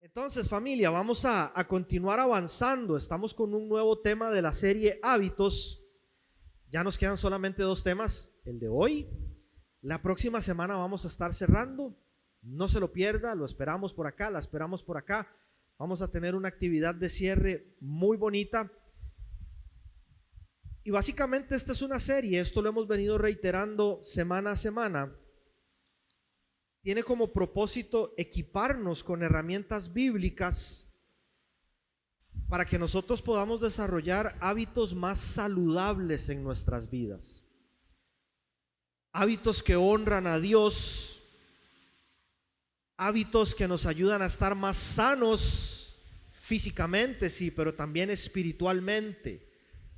Entonces, familia, vamos a continuar avanzando. Estamos con un nuevo tema de la serie Hábitos. Ya nos quedan solamente 2 temas, el de hoy. La próxima semana vamos a estar cerrando. No se lo pierda, lo esperamos por acá, la esperamos por acá. Vamos a tener una actividad de cierre muy bonita. Y básicamente esta es una serie, esto lo hemos venido reiterando semana a semana. Tiene como propósito equiparnos con herramientas bíblicas para que nosotros podamos desarrollar hábitos más saludables en nuestras vidas. Hábitos que honran a Dios, hábitos que nos ayudan a estar más sanos físicamente, sí, pero también espiritualmente,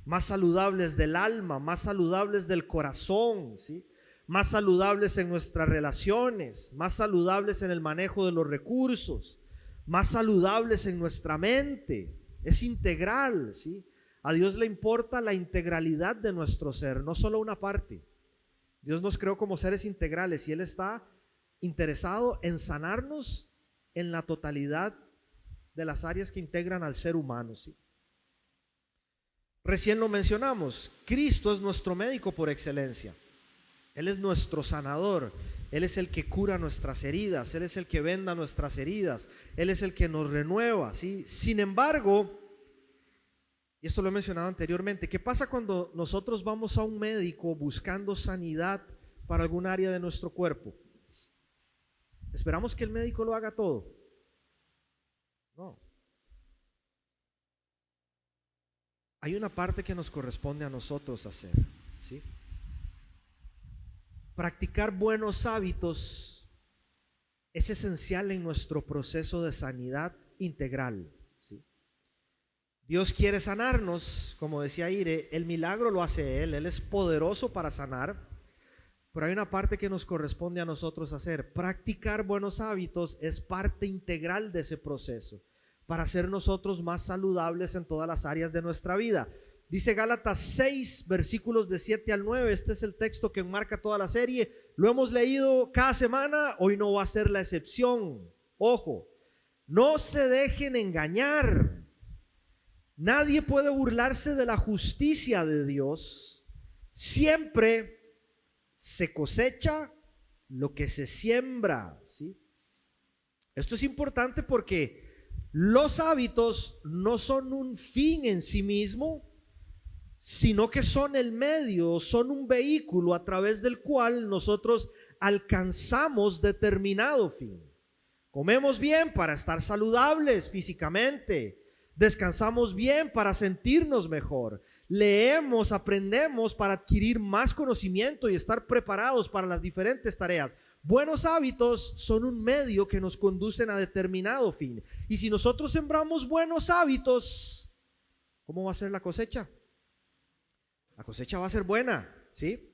más saludables del alma, más saludables del corazón, sí, más saludables en nuestras relaciones, más saludables en el manejo de los recursos, más saludables en nuestra mente. Es integral, ¿sí? A Dios le importa la integralidad de nuestro ser, no solo una parte. Dios nos creó como seres integrales y Él está interesado en sanarnos en la totalidad de las áreas que integran al ser humano, ¿sí? Recién lo mencionamos, Cristo es nuestro médico por excelencia. Él es nuestro sanador, Él es el que cura nuestras heridas, Él es el que venda nuestras heridas, Él es el que nos renueva, ¿sí? Sin embargo, y esto lo he mencionado anteriormente, ¿qué pasa cuando nosotros vamos a un médico buscando sanidad para algún área de nuestro cuerpo? ¿Esperamos que el médico lo haga todo? No. Hay una parte que nos corresponde a nosotros hacer, ¿sí? Practicar buenos hábitos es esencial en nuestro proceso de sanidad integral, ¿sí? Dios quiere sanarnos, como decía Ire, el milagro lo hace Él es poderoso para sanar, pero hay una parte que nos corresponde a nosotros hacer. Practicar buenos hábitos es parte integral de ese proceso, para ser nosotros más saludables en todas las áreas de nuestra vida. Dice Gálatas 6, versículos de 7 al 9, este es el texto que enmarca toda la serie, lo hemos leído cada semana, hoy no va a ser la excepción. Ojo, no se dejen engañar, nadie puede burlarse de la justicia de Dios, siempre se cosecha lo que se siembra, ¿sí? Esto es importante porque los hábitos no son un fin en sí mismo, sino que son el medio, son un vehículo a través del cual nosotros alcanzamos determinado fin. Comemos bien para estar saludables físicamente, descansamos bien para sentirnos mejor, leemos, aprendemos para adquirir más conocimiento y estar preparados para las diferentes tareas. Buenos hábitos son un medio que nos conducen a determinado fin. Y si nosotros sembramos buenos hábitos, ¿cómo va a ser la cosecha? La cosecha va a ser buena, ¿sí?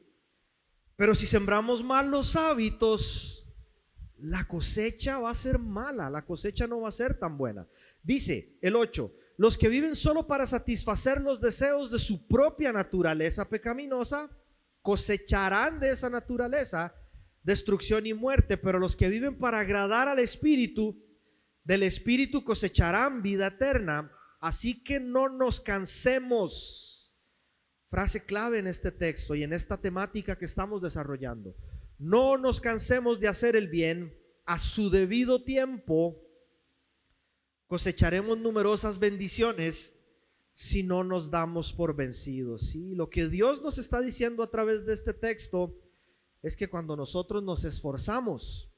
Pero si sembramos malos hábitos, la cosecha va a ser mala, la cosecha no va a ser tan buena. Dice el 8, los que viven solo para satisfacer los deseos de su propia naturaleza pecaminosa, cosecharán de esa naturaleza destrucción y muerte, pero los que viven para agradar al Espíritu, del Espíritu cosecharán vida eterna. Así que no nos cansemos. Frase clave en este texto y en esta temática que estamos desarrollando. No nos cansemos de hacer el bien. A su debido tiempo cosecharemos numerosas bendiciones si no nos damos por vencidos. ¿Sí? Lo que Dios nos está diciendo a través de este texto es que cuando nosotros nos esforzamos,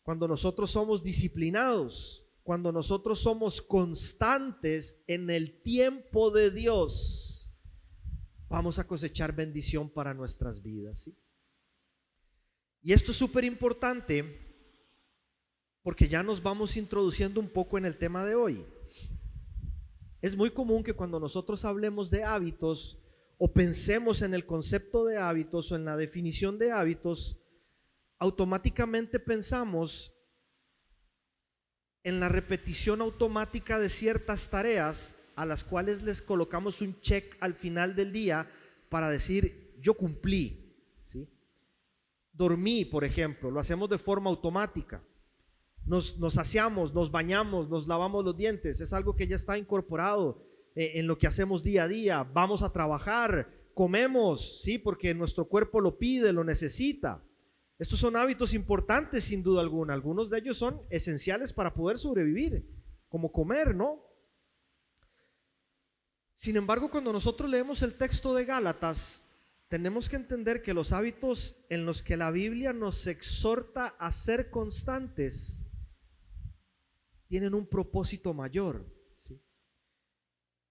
cuando nosotros somos disciplinados, cuando nosotros somos constantes en el tiempo de Dios, vamos a cosechar bendición para nuestras vidas, ¿sí? Y esto es súper importante porque ya nos vamos introduciendo un poco en el tema de hoy. Es muy común que cuando nosotros hablemos de hábitos o pensemos en el concepto de hábitos o en la definición de hábitos, automáticamente pensamos en la repetición automática de ciertas tareas a las cuales les colocamos un check al final del día para decir yo cumplí, ¿sí? Dormí, por ejemplo, lo hacemos de forma automática. nos aseamos, nos bañamos, nos lavamos los dientes. Es algo que ya está incorporado en lo que hacemos día a día. Vamos a trabajar, comemos, ¿sí? Porque nuestro cuerpo lo pide, lo necesita. Estos son hábitos importantes sin duda alguna. Algunos de ellos son esenciales para poder sobrevivir, como comer, ¿no? Sin embargo, cuando nosotros leemos el texto de Gálatas, tenemos que entender que los hábitos en los que la Biblia nos exhorta a ser constantes tienen un propósito mayor, ¿sí?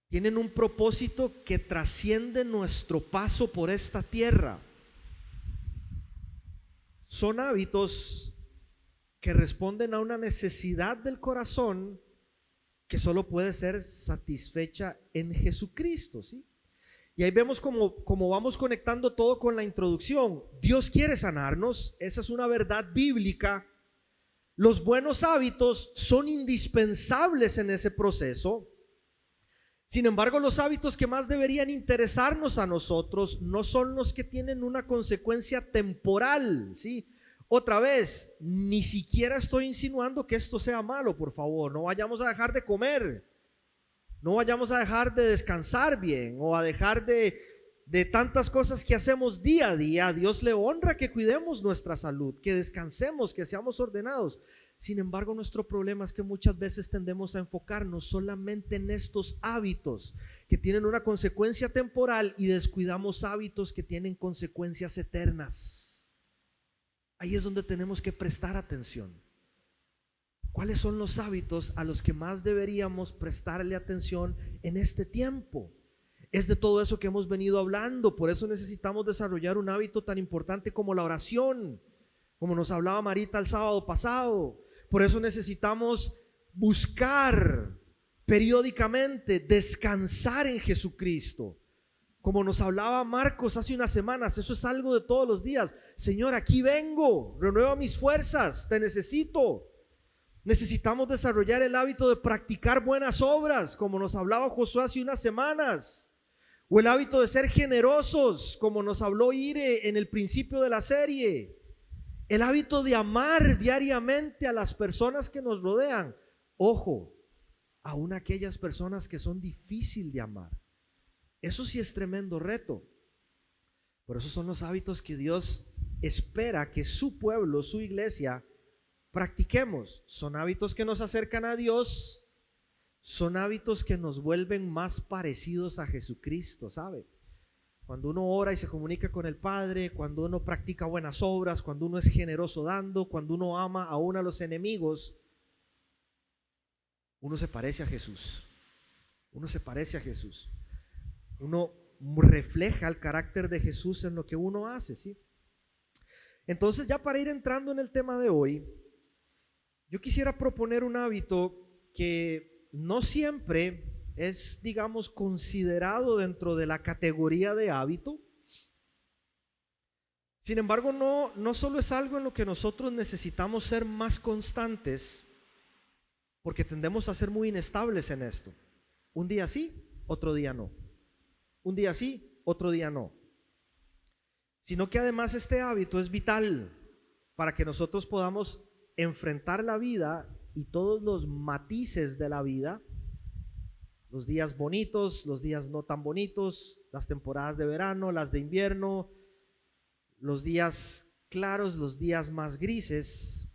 Tienen un propósito que trasciende nuestro paso por esta tierra. Son hábitos que responden a una necesidad del corazón que solo puede ser satisfecha en Jesucristo, ¿sí? Y ahí vemos como vamos conectando todo con la introducción. Dios quiere sanarnos, esa es una verdad bíblica. Los buenos hábitos son indispensables en ese proceso. Sin embargo, los hábitos que más deberían interesarnos a nosotros no son los que tienen una consecuencia temporal, ¿sí? Otra vez, ni siquiera estoy insinuando que esto sea malo, por favor. No vayamos a dejar de comer, no vayamos a dejar de descansar bien o a dejar de tantas cosas que hacemos día a día. A Dios le honra que cuidemos nuestra salud, que descansemos, que seamos ordenados. Sin embargo, nuestro problema es que muchas veces tendemos a enfocarnos solamente en estos hábitos que tienen una consecuencia temporal y descuidamos hábitos que tienen consecuencias eternas. Ahí es donde tenemos que prestar atención. ¿Cuáles son los hábitos a los que más deberíamos prestarle atención en este tiempo? Es de todo eso que hemos venido hablando. Por eso necesitamos desarrollar un hábito tan importante como la oración, como nos hablaba Marita el sábado pasado. Por eso necesitamos buscar periódicamente descansar en Jesucristo. Como nos hablaba Marcos hace unas semanas, eso es algo de todos los días. Señor, aquí vengo, renueva mis fuerzas, te necesito. Necesitamos desarrollar el hábito de practicar buenas obras, como nos hablaba Josué hace unas semanas. O el hábito de ser generosos, como nos habló Ire en el principio de la serie. El hábito de amar diariamente a las personas que nos rodean. Ojo, aún aquellas personas que son difíciles de amar. Eso sí es tremendo reto. Por eso son los hábitos que Dios espera que su pueblo, su iglesia, practiquemos. Son hábitos que nos acercan a Dios. Son hábitos que nos vuelven más parecidos a Jesucristo, ¿sabe? Cuando uno ora y se comunica con el Padre, cuando uno practica buenas obras, cuando uno es generoso dando, cuando uno ama aún a los enemigos, uno se parece a Jesús. Uno se parece a Jesús. Uno refleja el carácter de Jesús en lo que uno hace, ¿sí? Entonces, ya para ir entrando en el tema de hoy, yo quisiera proponer un hábito que no siempre es, digamos, considerado dentro de la categoría de hábito. Sin embargo, no solo es algo en lo que nosotros necesitamos ser más constantes, porque tendemos a ser muy inestables en esto. Un día sí, otro día no. Un día sí, otro día no. Sino que además este hábito es vital para que nosotros podamos enfrentar la vida y todos los matices de la vida, los días bonitos, los días no tan bonitos, las temporadas de verano, las de invierno, los días claros, los días más grises,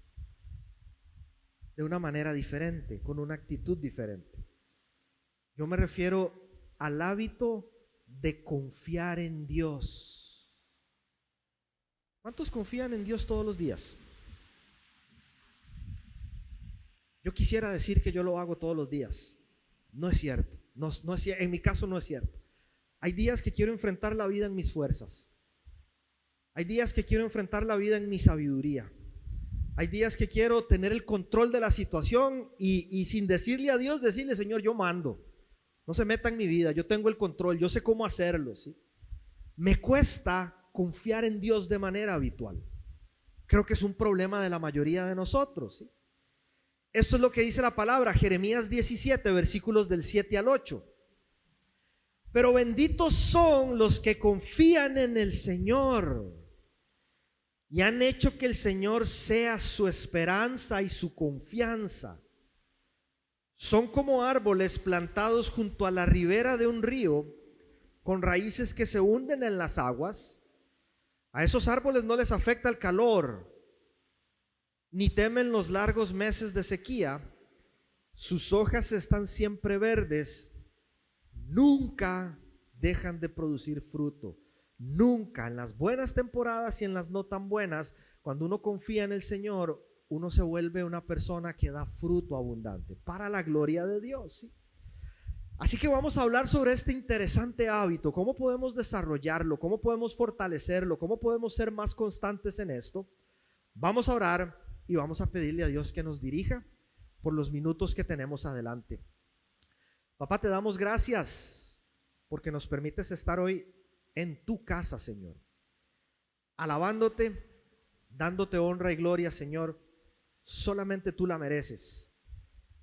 de una manera diferente, con una actitud diferente. Yo me refiero al hábito de confiar en Dios. ¿Cuántos confían en Dios todos los días? Yo quisiera decir que yo lo hago todos los días. No es cierto. No es, en mi caso no es cierto. Hay días que quiero enfrentar la vida en mis fuerzas. Hay días que quiero enfrentar la vida en mi sabiduría. Hay días que quiero tener el control de la situación y sin decirle a Dios, decirle: Señor, yo mando. No se meta en mi vida, yo tengo el control, yo sé cómo hacerlo, ¿sí? Me cuesta confiar en Dios de manera habitual. Creo que es un problema de la mayoría de nosotros, ¿sí? Esto es lo que dice la palabra, Jeremías 17, versículos del 7 al 8. Pero benditos son los que confían en el Señor y han hecho que el Señor sea su esperanza y su confianza. Son como árboles plantados junto a la ribera de un río, con raíces que se hunden en las aguas. A esos árboles no les afecta el calor, ni temen los largos meses de sequía. Sus hojas están siempre verdes, nunca dejan de producir fruto. Nunca, en las buenas temporadas y en las no tan buenas, cuando uno confía en el Señor, uno se vuelve una persona que da fruto abundante para la gloria de Dios, ¿sí? Así que vamos a hablar sobre este interesante hábito, cómo podemos desarrollarlo, cómo podemos fortalecerlo, cómo podemos ser más constantes en esto. Vamos a orar y vamos a pedirle a Dios que nos dirija por los minutos que tenemos adelante. Papá, te damos gracias porque nos permites estar hoy en tu casa, Señor, alabándote, dándote honra y gloria, Señor. Solamente tú la mereces.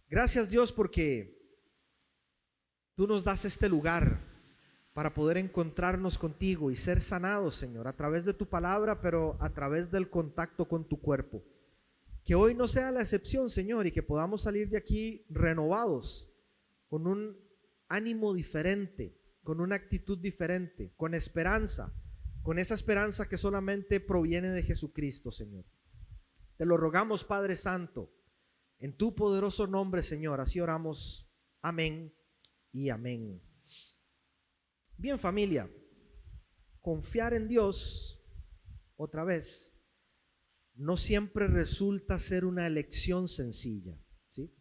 Gracias, Dios, porque tú nos das este lugar para poder encontrarnos contigo y ser sanados, Señor, a través de tu palabra, pero a través del contacto con tu cuerpo. Que hoy no sea la excepción, Señor, y que podamos salir de aquí renovados, con un ánimo diferente, con una actitud diferente, con esperanza, con esa esperanza que solamente proviene de Jesucristo, Señor. Te lo rogamos, Padre Santo, en tu poderoso nombre, Señor. Así oramos. Amén y amén. Bien, familia, confiar en Dios, otra vez, no siempre resulta ser una elección sencilla, ¿sí?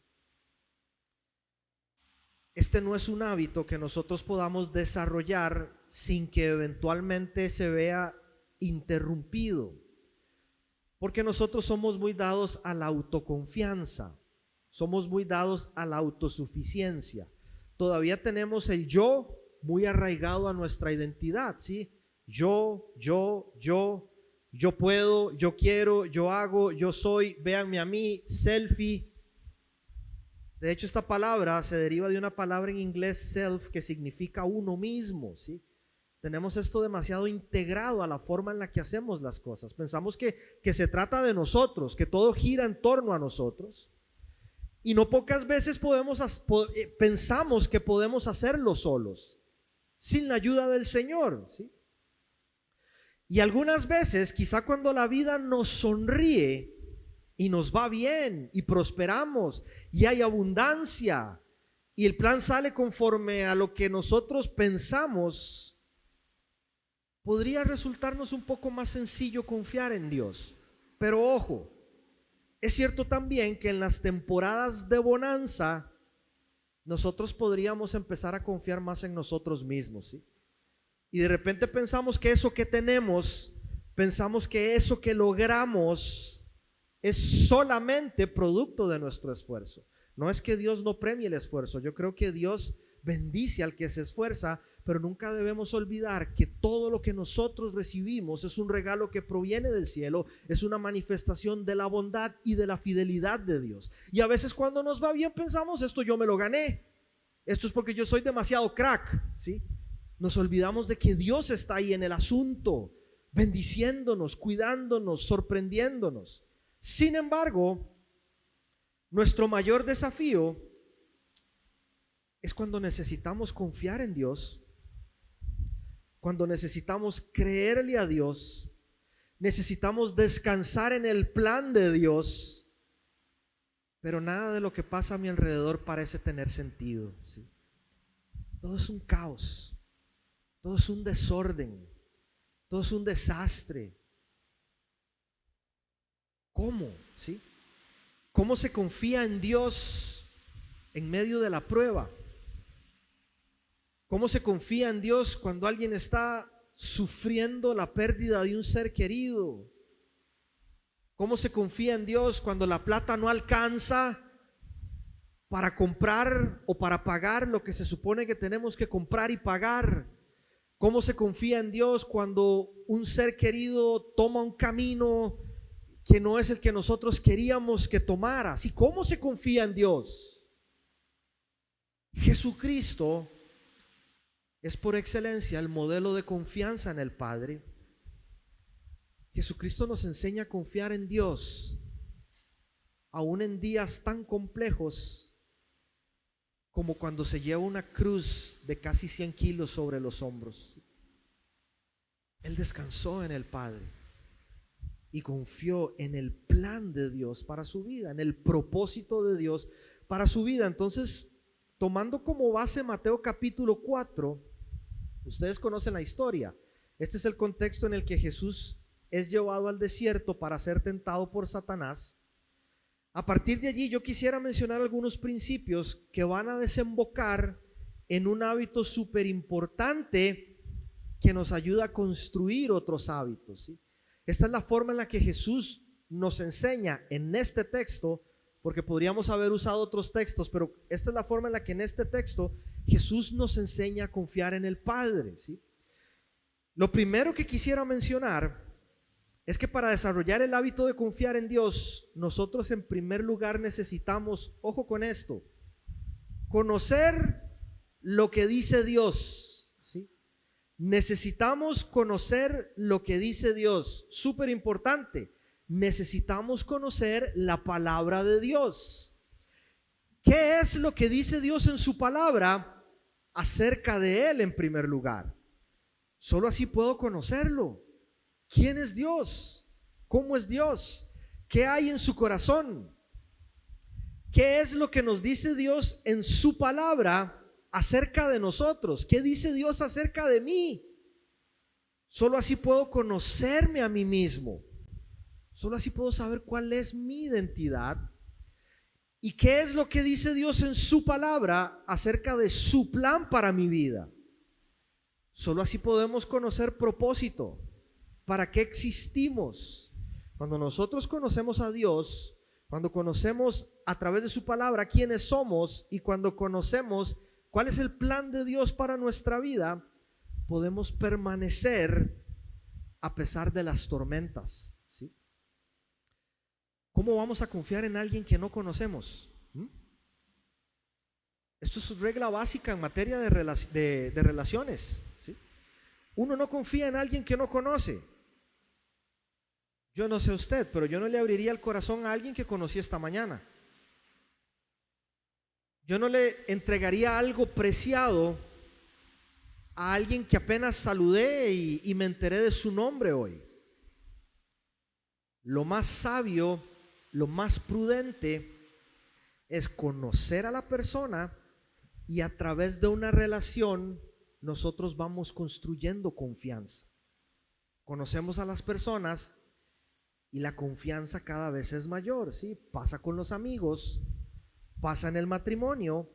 Este no es un hábito que nosotros podamos desarrollar sin que eventualmente se vea interrumpido, porque nosotros somos muy dados a la autoconfianza, somos muy dados a la autosuficiencia. Todavía tenemos el yo muy arraigado a nuestra identidad, ¿sí? Yo puedo, yo quiero, yo hago, yo soy, véanme a mí, selfie. De hecho, esta palabra se deriva de una palabra en inglés, self, que significa uno mismo, ¿sí? Tenemos esto demasiado integrado a la forma en la que hacemos las cosas. Pensamos que se trata de nosotros, que todo gira en torno a nosotros. Y no pocas veces pensamos que podemos hacerlo solos, sin la ayuda del Señor, ¿sí? Y algunas veces, quizá cuando la vida nos sonríe y nos va bien y prosperamos y hay abundancia y el plan sale conforme a lo que nosotros pensamos, podría resultarnos un poco más sencillo confiar en Dios. Pero ojo, es cierto también que en las temporadas de bonanza nosotros podríamos empezar a confiar más en nosotros mismos, ¿sí? Y de repente pensamos que eso que tenemos, pensamos que eso que logramos es solamente producto de nuestro esfuerzo. No es que Dios no premie el esfuerzo. Yo creo que Dios bendice al que se esfuerza, pero nunca debemos olvidar que todo lo que nosotros recibimos es un regalo que proviene del cielo, es una manifestación de la bondad y de la fidelidad de Dios. Y a veces cuando nos va bien pensamos, esto yo me lo gané, esto es porque yo soy demasiado crack, ¿sí? Nos olvidamos de que Dios está ahí en el asunto, bendiciéndonos, cuidándonos, sorprendiéndonos. Sin embargo, nuestro mayor desafío es cuando necesitamos confiar en Dios, cuando necesitamos creerle a Dios, necesitamos descansar en el plan de Dios, pero nada de lo que pasa a mi alrededor parece tener sentido, ¿sí? Todo es un caos. Todo es un desorden, todo es un desastre. ¿Cómo? ¿Sí? ¿Cómo se confía en Dios en medio de la prueba? ¿Cómo se confía en Dios cuando alguien está sufriendo la pérdida de un ser querido? ¿Cómo se confía en Dios cuando la plata no alcanza para comprar o para pagar lo que se supone que tenemos que comprar y pagar? ¿Cómo se confía en Dios cuando un ser querido toma un camino que no es el que nosotros queríamos que tomara? ¿Sí? ¿Cómo se confía en Dios? Jesucristo es por excelencia el modelo de confianza en el Padre. Jesucristo nos enseña a confiar en Dios, aún en días tan complejos como cuando se lleva una cruz de casi 100 kilos sobre los hombros. Él descansó en el Padre y confió en el plan de Dios para su vida, en el propósito de Dios para su vida. Entonces, tomando como base Mateo capítulo 4, ustedes conocen la historia. Este es el contexto en el que Jesús es llevado al desierto para ser tentado por Satanás. A partir de allí yo quisiera mencionar algunos principios que van a desembocar en un hábito súper importante que nos ayuda a construir otros hábitos, ¿sí? Esta es la forma en la que Jesús nos enseña en este texto, porque podríamos haber usado otros textos, pero esta es la forma en la que en este texto Jesús nos enseña a confiar en el Padre, ¿sí? Lo primero que quisiera mencionar es que para desarrollar el hábito de confiar en Dios, nosotros en primer lugar necesitamos, ojo con esto, conocer lo que dice Dios, ¿sí? Necesitamos conocer lo que dice Dios, súper importante. Necesitamos conocer la palabra de Dios. ¿Qué es lo que dice Dios en su palabra acerca de Él en primer lugar? Solo así puedo conocerlo. ¿Quién es Dios? ¿Cómo es Dios? ¿Qué hay en su corazón? ¿Qué es lo que nos dice Dios en su palabra acerca de nosotros? ¿Qué dice Dios acerca de mí? Solo así puedo conocerme a mí mismo. Solo así puedo saber cuál es mi identidad y qué es lo que dice Dios en su palabra acerca de su plan para mi vida. Solo así podemos conocer propósito. ¿Para qué existimos? Cuando nosotros conocemos a Dios, cuando conocemos a través de su palabra quiénes somos y cuando conocemos cuál es el plan de Dios para nuestra vida, podemos permanecer a pesar de las tormentas, ¿sí? ¿Cómo vamos a confiar en alguien que no conocemos? Esto es regla básica en materia de relaciones, ¿sí? Uno no confía en alguien que no conoce. Yo no sé usted, pero yo no le abriría el corazón a alguien que conocí esta mañana. Yo no le entregaría algo preciado a alguien que apenas saludé y me enteré de su nombre hoy. Lo más sabio, lo más prudente es conocer a la persona y a través de una relación nosotros vamos construyendo confianza. Conocemos a las personas y la confianza cada vez es mayor, ¿sí? Pasa con los amigos, pasa en el matrimonio.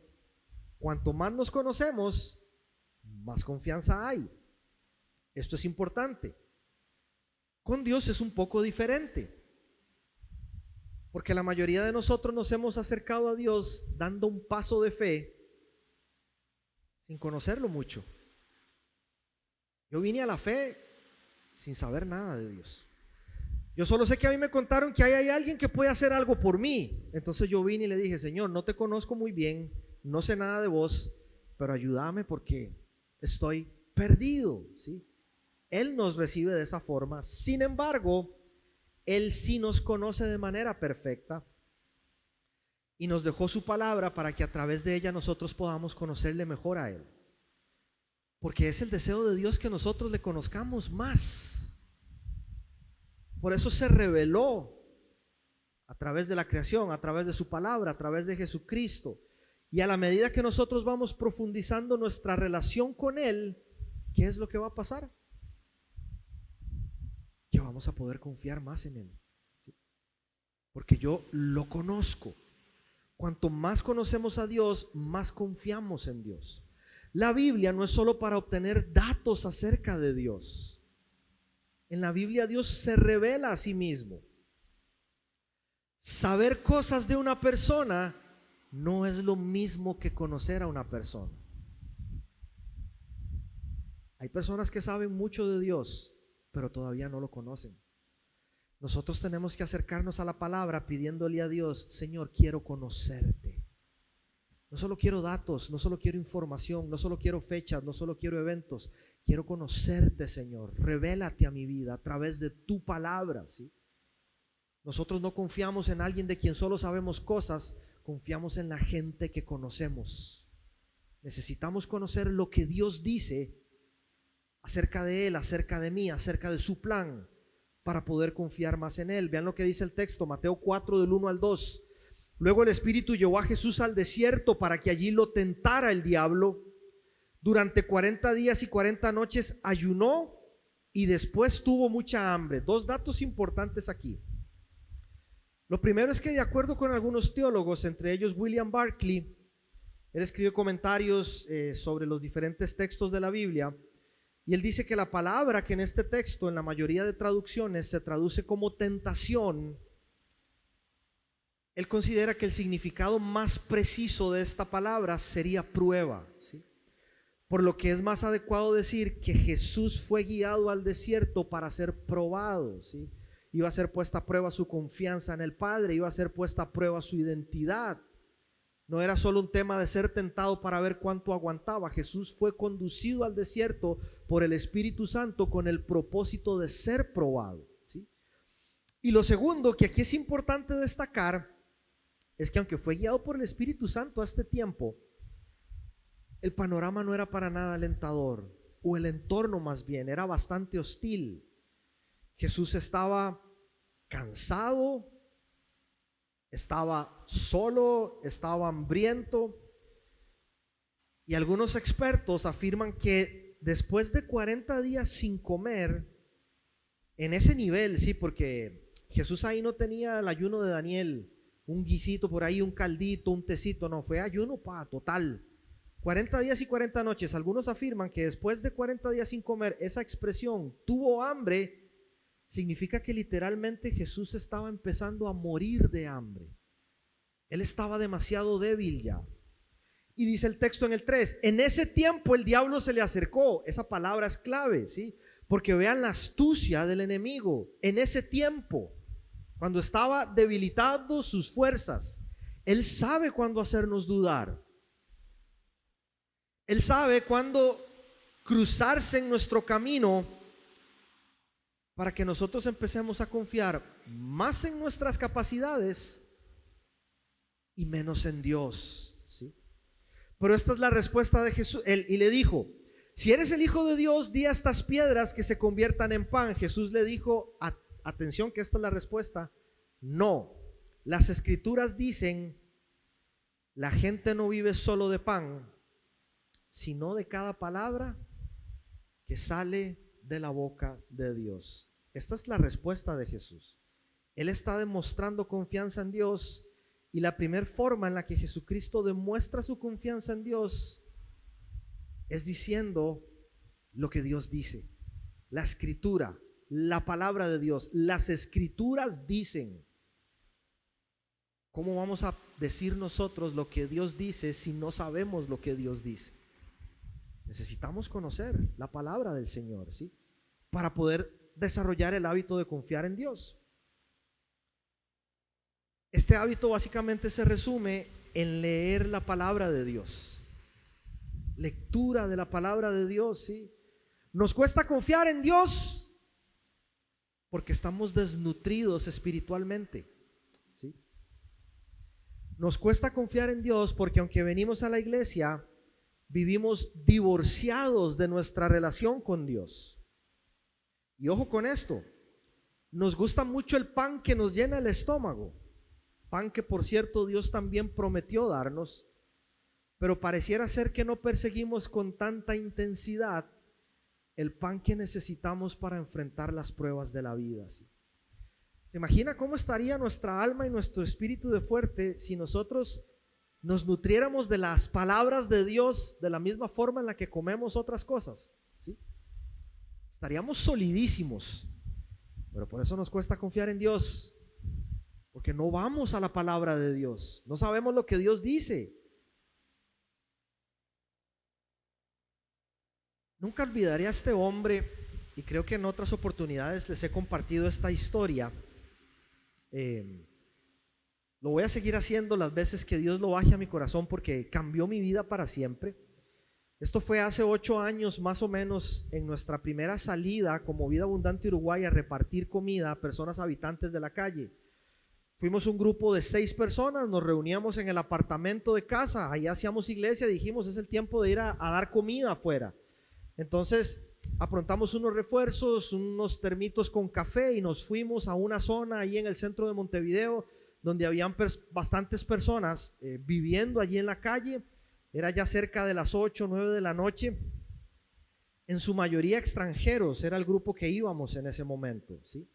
Cuanto más nos conocemos, más confianza hay. Esto es importante. Con Dios es un poco diferente, porque la mayoría de nosotros nos hemos acercado a Dios dando un paso de fe sin conocerlo mucho. Yo vine a la fe sin saber nada de Dios. Yo solo sé que a mí me contaron que hay alguien que puede hacer algo por mí. Entonces yo vine y le dije: Señor, no te conozco muy bien, no sé nada de vos, pero ayúdame porque estoy perdido, ¿sí? Él nos recibe de esa forma. Sin embargo, Él sí nos conoce de manera perfecta y nos dejó su palabra para que a través de ella nosotros podamos conocerle mejor a Él. Porque es el deseo de Dios que nosotros le conozcamos más. Por eso se reveló a través de la creación, a través de su palabra, a través de Jesucristo. Y a la medida que nosotros vamos profundizando nuestra relación con Él, ¿qué es lo que va a pasar? Que vamos a poder confiar más en Él, ¿sí? Porque yo lo conozco. Cuanto más conocemos a Dios, más confiamos en Dios. La Biblia no es solo para obtener datos acerca de Dios. En la Biblia Dios se revela a sí mismo. Saber cosas de una persona no es lo mismo que conocer a una persona. Hay personas que saben mucho de Dios, pero todavía no lo conocen. Nosotros tenemos que acercarnos a la palabra pidiéndole a Dios: Señor, quiero conocerte. No solo quiero datos, no solo quiero información, no solo quiero fechas, no solo quiero eventos. Quiero conocerte, Señor. Revélate a mi vida a través de tu palabra, ¿sí? Nosotros no confiamos en alguien de quien solo sabemos cosas, confiamos en la gente que conocemos. Necesitamos conocer lo que Dios dice acerca de Él, acerca de mí, acerca de su plan, para poder confiar más en Él. Vean lo que dice el texto, Mateo 4 del 1 al 2. Luego el Espíritu llevó a Jesús al desierto para que allí lo tentara el diablo. Durante 40 días y 40 noches ayunó y después tuvo mucha hambre. Dos datos importantes aquí. Lo primero es que, de acuerdo con algunos teólogos, entre ellos William Barclay, él escribió comentarios sobre los diferentes textos de la Biblia, y él dice que la palabra que en este texto, en la mayoría de traducciones, se traduce como tentación, él considera que el significado más preciso de esta palabra sería prueba, ¿sí? Por lo que es más adecuado decir que Jesús fue guiado al desierto para ser probado, ¿sí? Iba a ser puesta a prueba su confianza en el Padre, iba a ser puesta a prueba su identidad. No era solo un tema de ser tentado para ver cuánto aguantaba. Jesús fue conducido al desierto por el Espíritu Santo con el propósito de ser probado, ¿sí? Y lo segundo que aquí es importante destacar es que, aunque fue guiado por el Espíritu Santo a este tiempo, el panorama no era para nada alentador, o el entorno más bien era bastante hostil. Jesús estaba cansado, estaba solo, estaba hambriento, y algunos expertos afirman que después de 40 días sin comer, en ese nivel, sí, porque Jesús ahí no tenía el ayuno de Daniel, un guisito por ahí, un caldito, un tecito, no, fue ayuno total. 40 días y 40 noches. Algunos afirman que después de 40 días sin comer, esa expresión, tuvo hambre, significa que literalmente Jesús estaba empezando a morir de hambre. Él estaba demasiado débil ya. Y dice el texto en el 3, en ese tiempo el diablo se le acercó. Esa palabra es clave, ¿sí? Porque vean la astucia del enemigo. En ese tiempo, cuando estaba debilitando sus fuerzas, Él sabe cuándo hacernos dudar. Él sabe cuándo cruzarse en nuestro camino para que nosotros empecemos a confiar más en nuestras capacidades y menos en Dios, ¿sí? Pero esta es la respuesta de Jesús. Y le dijo, si eres el Hijo de Dios, di a estas piedras que se conviertan en pan. Jesús le dijo, atención que esta es la respuesta, no. Las Escrituras dicen, la gente no vive solo de pan, sino de cada palabra que sale de la boca de Dios. Esta es la respuesta de Jesús. Él está demostrando confianza en Dios, y la primera forma en la que Jesucristo demuestra su confianza en Dios es diciendo lo que Dios dice. La Escritura, la palabra de Dios, las Escrituras dicen. ¿Cómo vamos a decir nosotros lo que Dios dice si no sabemos lo que Dios dice? Necesitamos conocer la palabra del Señor, ¿sí? Para poder desarrollar el hábito de confiar en Dios. Este hábito básicamente se resume en leer la palabra de Dios. Lectura de la palabra de Dios, ¿sí? Nos cuesta confiar en Dios porque estamos desnutridos espiritualmente, ¿sí? Nos cuesta confiar en Dios porque, aunque venimos a la iglesia, vivimos divorciados de nuestra relación con Dios. Y ojo con esto, nos gusta mucho el pan que nos llena el estómago, pan que, por cierto, Dios también prometió darnos, pero pareciera ser que no perseguimos con tanta intensidad el pan que necesitamos para enfrentar las pruebas de la vida, ¿sí? ¿Se imagina cómo estaría nuestra alma y nuestro espíritu de fuerte si nosotros nos nutriéramos de las palabras de Dios de la misma forma en la que comemos otras cosas, ¿sí? Estaríamos solidísimos. Pero por eso nos cuesta confiar en Dios, porque no vamos a la palabra de Dios, no sabemos lo que Dios dice. Nunca olvidaré a este hombre, y creo que en otras oportunidades les he compartido esta historia. Lo voy a seguir haciendo las veces que Dios lo baje a mi corazón, porque cambió mi vida para siempre. Esto fue hace 8 años más o menos, en nuestra primera salida como Vida Abundante Uruguay a repartir comida a personas habitantes de la calle. Fuimos un grupo de 6 personas, nos reuníamos en el apartamento de casa, ahí hacíamos iglesia, dijimos es el tiempo de ir a dar comida afuera. Entonces aprontamos unos refuerzos, unos termitos con café y nos fuimos a una zona ahí en el centro de Montevideo donde habían bastantes personas viviendo allí en la calle. Era ya cerca de las 8 o 9 de la noche, en su mayoría extranjeros, era el grupo que íbamos en ese momento, ¿sí?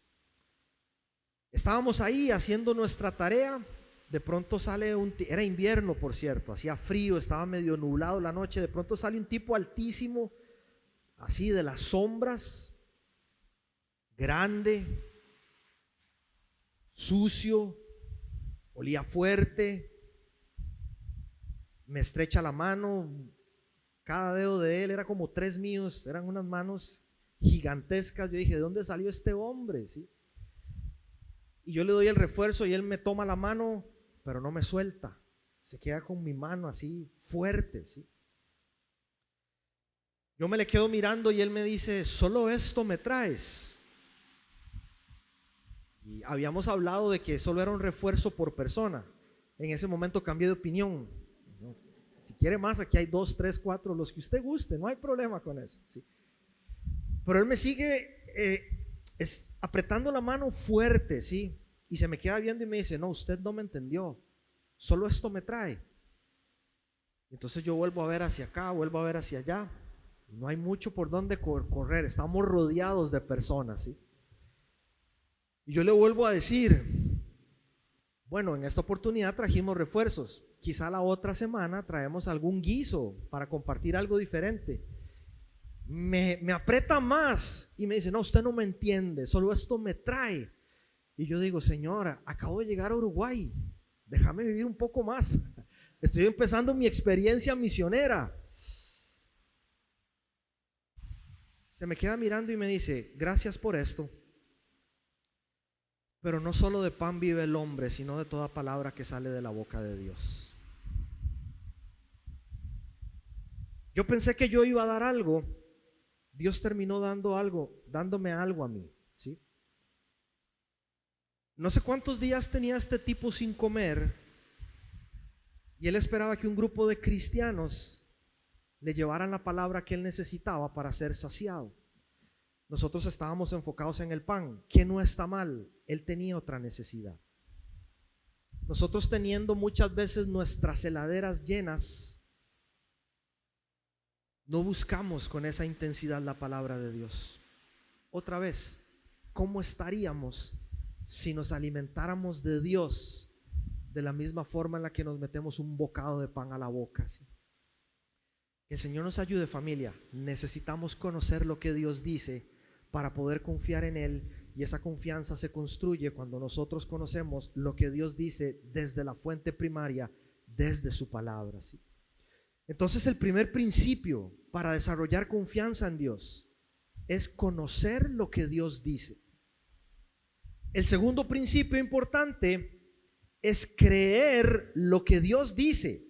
Estábamos ahí haciendo nuestra tarea, de pronto sale era invierno por cierto, hacía frío, estaba medio nublado la noche, de pronto sale un tipo altísimo, así de las sombras, grande, sucio, olía fuerte, me estrecha la mano, cada dedo de él era como 3 míos, eran unas manos gigantescas. Yo dije, ¿de dónde salió este hombre? ¿Sí? Y yo le doy el refuerzo y él me toma la mano, pero no me suelta, se queda con mi mano así fuerte, ¿sí? Yo me le quedo mirando y él me dice, ¿solo esto me traes? Y habíamos hablado de que solo era un refuerzo por persona. En ese momento cambié de opinión. Si quiere más, aquí hay 2, 3, 4, los que usted guste, no hay problema con eso, ¿sí? Pero él me sigue apretando la mano fuerte, ¿sí? Y se me queda viendo y me dice, no, usted no me entendió, solo esto me trae. Entonces yo vuelvo a ver hacia acá, vuelvo a ver hacia allá, no hay mucho por donde correr, estamos rodeados de personas, ¿sí? Y yo le vuelvo a decir, bueno, en esta oportunidad trajimos refuerzos, quizá la otra semana traemos algún guiso para compartir algo diferente. Me aprieta más y me dice, no, usted no me entiende, solo esto me trae. Y yo digo, señora, acabo de llegar a Uruguay, déjame vivir un poco más, estoy empezando mi experiencia misionera. Se me queda mirando y me dice, gracias por esto, pero no solo de pan vive el hombre, sino de toda palabra que sale de la boca de Dios. Yo pensé que yo iba a dar algo, Dios terminó dándome algo a mí, ¿sí? No sé cuántos días tenía este tipo sin comer y él esperaba que un grupo de cristianos le llevaran la palabra que él necesitaba para ser saciado. Nosotros estábamos enfocados en el pan, que no está mal, él tenía otra necesidad. Nosotros teniendo muchas veces nuestras heladeras llenas, no buscamos con esa intensidad la palabra de Dios. Otra vez, ¿cómo estaríamos si nos alimentáramos de Dios de la misma forma en la que nos metemos un bocado de pan a la boca? ¿Sí? Que el Señor nos ayude, familia. Necesitamos conocer lo que Dios dice para poder confiar en Él, y esa confianza se construye cuando nosotros conocemos lo que Dios dice desde la fuente primaria, desde su palabra, ¿sí? Entonces el primer principio para desarrollar confianza en Dios es conocer lo que Dios dice. El segundo principio importante es creer lo que Dios dice.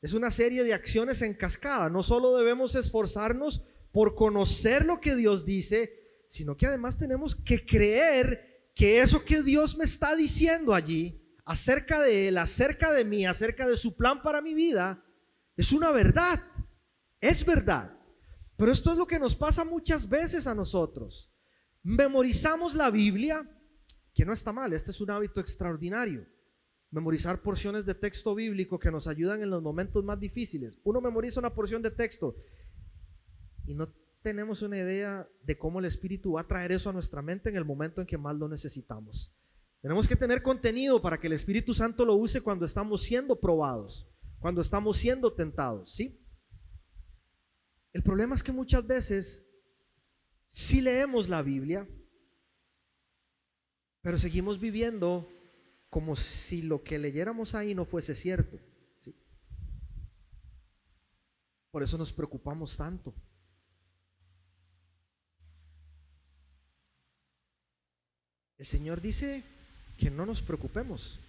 Es una serie de acciones en cascada. No solo debemos esforzarnos por conocer lo que Dios dice, sino que además tenemos que creer que eso que Dios me está diciendo allí acerca de Él, acerca de mí, acerca de su plan para mi vida, es una verdad, es verdad. Pero esto es lo que nos pasa muchas veces a nosotros. Memorizamos la Biblia, que no está mal, este es un hábito extraordinario. Memorizar porciones de texto bíblico que nos ayudan en los momentos más difíciles. Uno memoriza una porción de texto y no tenemos una idea de cómo el Espíritu va a traer eso a nuestra mente en el momento en que más lo necesitamos. Tenemos que tener contenido para que el Espíritu Santo lo use cuando estamos siendo probados, cuando estamos siendo tentados, ¿sí? El problema es que muchas veces sí leemos la Biblia, pero seguimos viviendo como si lo que leyéramos ahí no fuese cierto, ¿sí? Por eso nos preocupamos tanto. El Señor dice que no nos preocupemos.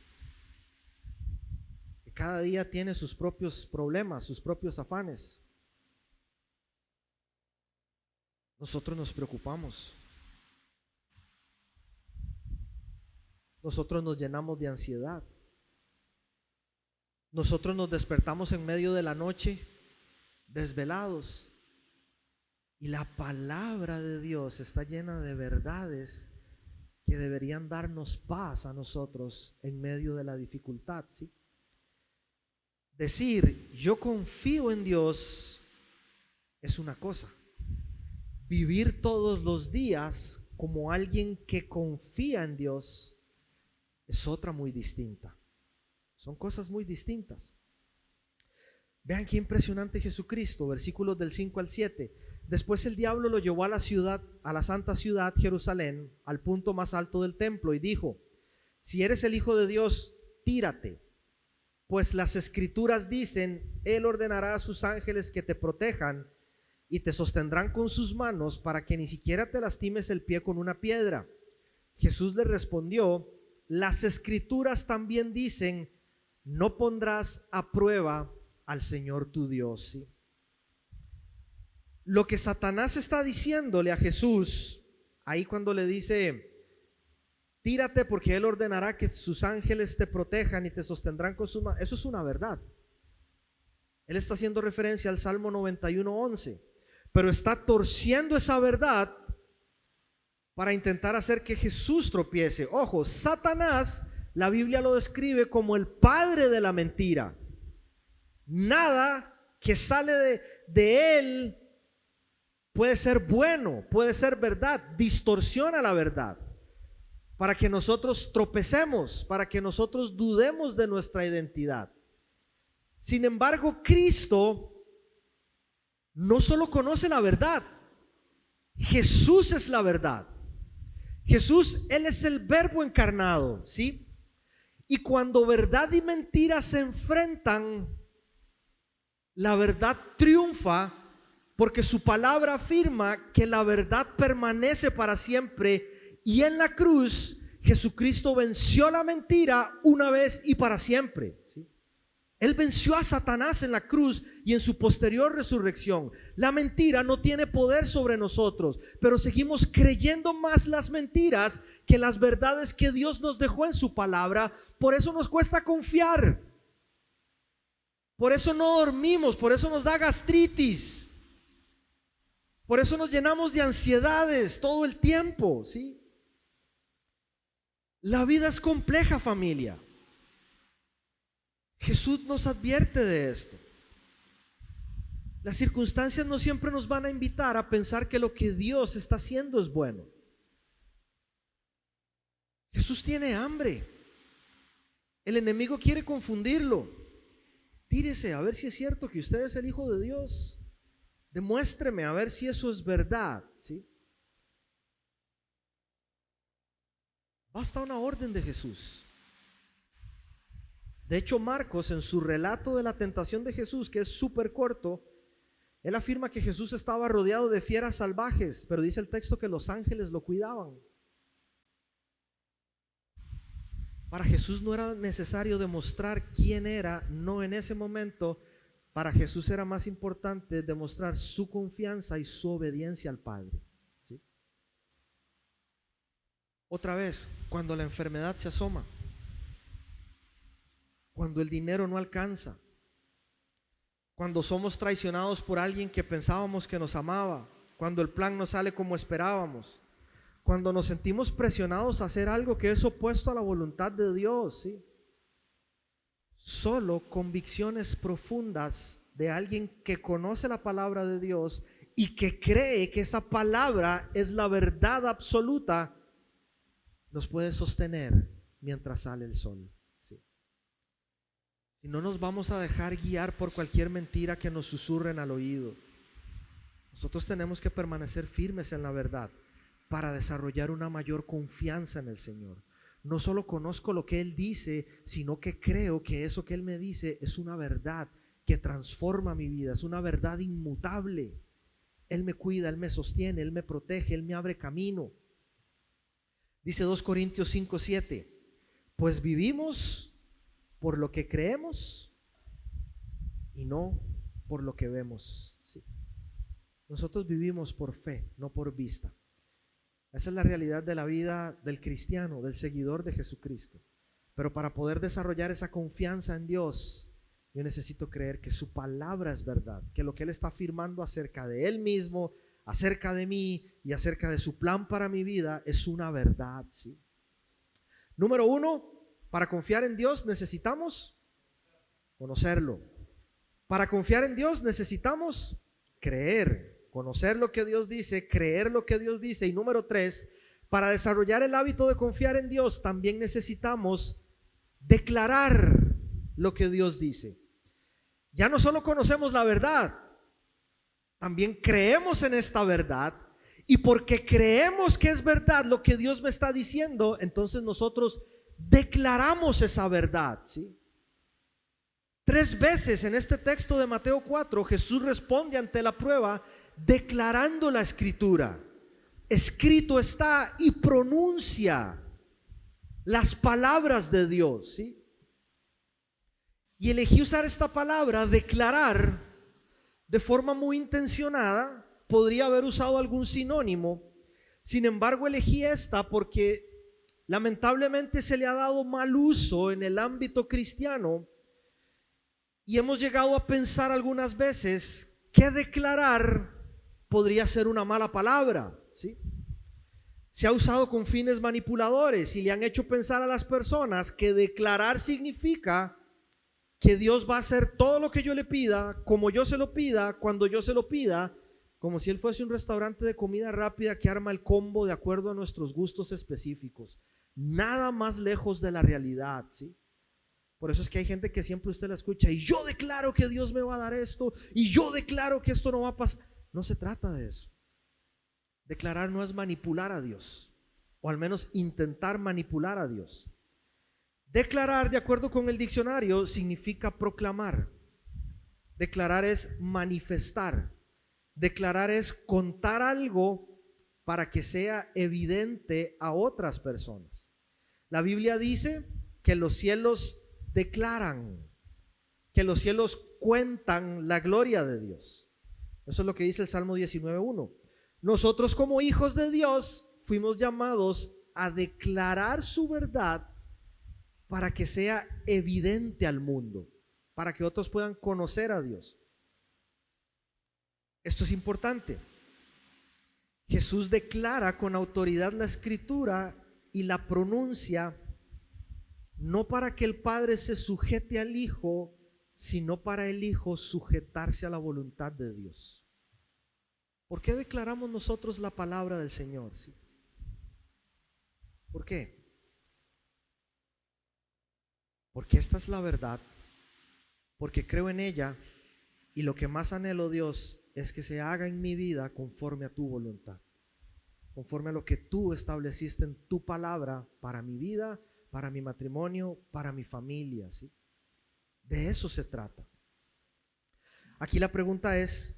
cada día tiene sus propios problemas, sus propios afanes. Nosotros nos preocupamos. Nosotros nos llenamos de ansiedad. Nosotros nos despertamos en medio de la noche desvelados. Y la palabra de Dios está llena de verdades que deberían darnos paz a nosotros en medio de la dificultad, ¿sí? Decir, yo confío en Dios es una cosa. Vivir todos los días como alguien que confía en Dios es otra muy distinta. Son cosas muy distintas. Vean qué impresionante Jesucristo, versículos del 5 al 7. Después el diablo lo llevó a la ciudad, a la santa ciudad Jerusalén, al punto más alto del templo, y dijo: si eres el Hijo de Dios, tírate, pues las Escrituras dicen, Él ordenará a sus ángeles que te protejan y te sostendrán con sus manos para que ni siquiera te lastimes el pie con una piedra. Jesús le respondió: las Escrituras también dicen, no pondrás a prueba al Señor tu Dios. ¿Sí? Lo que Satanás está diciéndole a Jesús ahí cuando le dice, tírate porque Él ordenará que sus ángeles te protejan y te sostendrán con sus manos, eso es una verdad. Él está haciendo referencia al Salmo 91:11, pero está torciendo esa verdad para intentar hacer que Jesús tropiece. Ojo, Satanás, la Biblia lo describe como el padre de la mentira. Nada que sale de él puede ser bueno, puede ser verdad, distorsiona la verdad para que nosotros tropecemos, para que nosotros dudemos de nuestra identidad. Sin embargo, Cristo no solo conoce la verdad, Jesús es la verdad. Jesús, Él es el Verbo encarnado, ¿sí? Y cuando verdad y mentira se enfrentan, la verdad triunfa porque su palabra afirma que la verdad permanece para siempre, y en la cruz Jesucristo venció la mentira una vez y para siempre, ¿sí? Él venció a Satanás en la cruz y en su posterior resurrección. La mentira no tiene poder sobre nosotros, pero seguimos creyendo más las mentiras que las verdades que Dios nos dejó en su palabra. Por eso nos cuesta confiar. Por eso no dormimos, por eso nos da gastritis. Por eso nos llenamos de ansiedades todo el tiempo, ¿sí? La vida es compleja, familia. Jesús nos advierte de esto. Las circunstancias no siempre nos van a invitar a pensar que lo que Dios está haciendo es bueno. Jesús tiene hambre. El enemigo quiere confundirlo. Tírese a ver si es cierto que usted es el Hijo de Dios. Demuéstreme a ver si eso es verdad, ¿sí? Basta una orden de Jesús. De hecho, Marcos, en su relato de la tentación de Jesús, que es súper corto, él afirma que Jesús estaba rodeado de fieras salvajes, pero dice el texto que los ángeles lo cuidaban. Para Jesús no era necesario demostrar quién era, no en ese momento. Para Jesús era más importante demostrar su confianza y su obediencia al Padre, ¿sí? Otra vez, cuando la enfermedad se asoma, cuando el dinero no alcanza, cuando somos traicionados por alguien que pensábamos que nos amaba, cuando el plan no sale como esperábamos, cuando nos sentimos presionados a hacer algo que es opuesto a la voluntad de Dios, ¿sí? Solo convicciones profundas de alguien que conoce la palabra de Dios y que cree que esa palabra es la verdad absoluta nos puede sostener mientras sale el sol, ¿sí? Si no, nos vamos a dejar guiar por cualquier mentira que nos susurren al oído. Nosotros tenemos que permanecer firmes en la verdad para desarrollar una mayor confianza en el Señor. No solo conozco lo que Él dice, sino que creo que eso que Él me dice es una verdad que transforma mi vida, es una verdad inmutable. Él me cuida, Él me sostiene, Él me protege, Él me abre camino. Dice 2 Corintios 5:7, pues vivimos por lo que creemos y no por lo que vemos. Sí. Nosotros vivimos por fe, no por vista. Esa es la realidad de la vida del cristiano, del seguidor de Jesucristo. Pero para poder desarrollar esa confianza en Dios, yo necesito creer que su palabra es verdad, que lo que Él está afirmando acerca de Él mismo, acerca de mí y acerca de su plan para mi vida es una verdad, ¿sí? Número uno, para confiar en Dios necesitamos conocerlo. Para confiar en Dios necesitamos creer, conocer lo que Dios dice, creer lo que Dios dice. Y número tres, para desarrollar el hábito de confiar en Dios también necesitamos declarar lo que Dios dice. Ya no solo conocemos la verdad, también creemos en esta verdad, y porque creemos que es verdad lo que Dios me está diciendo, entonces nosotros declaramos esa verdad, ¿sí? 3 veces en este texto de Mateo 4 Jesús responde ante la prueba declarando la escritura. Escrito está, y pronuncia las palabras de Dios, ¿sí? Y elegí usar esta palabra, declarar, de forma muy intencionada. Podría haber usado algún sinónimo. Sin embargo, elegí esta porque lamentablemente se le ha dado mal uso en el ámbito cristiano, y hemos llegado a pensar algunas veces que declarar podría ser una mala palabra, ¿sí? Se ha usado con fines manipuladores y le han hecho pensar a las personas que declarar significa que Dios va a hacer todo lo que yo le pida, como yo se lo pida, cuando yo se lo pida, como si Él fuese un restaurante de comida rápida que arma el combo de acuerdo a nuestros gustos específicos. Nada más lejos de la realidad, ¿sí? Por eso es que hay gente que siempre usted la escucha: y yo declaro que Dios me va a dar esto, y yo declaro que esto no va a pasar. No se trata de eso. Declarar no es manipular a Dios, o al menos intentar manipular a Dios. Declarar, de acuerdo con el diccionario, significa proclamar. Declarar es manifestar. Declarar es contar algo para que sea evidente a otras personas. La Biblia dice que los cielos declaran, que los cielos cuentan la gloria de Dios. Eso es lo que dice el Salmo 19:1. Nosotros, como hijos de Dios, fuimos llamados a declarar su verdad para que sea evidente al mundo, para que otros puedan conocer a Dios. Esto es importante. Jesús declara con autoridad la escritura y la pronuncia, no para que el Padre se sujete al Hijo, sino para el Hijo sujetarse a la voluntad de Dios. ¿Por qué declaramos nosotros la palabra del Señor? ¿Sí? ¿Por qué? Porque esta es la verdad, porque creo en ella, y lo que más anhelo, Dios, es que se haga en mi vida conforme a tu voluntad, conforme a lo que tú estableciste en tu palabra para mi vida, para mi matrimonio, para mi familia, ¿sí? De eso se trata. Aquí la pregunta es: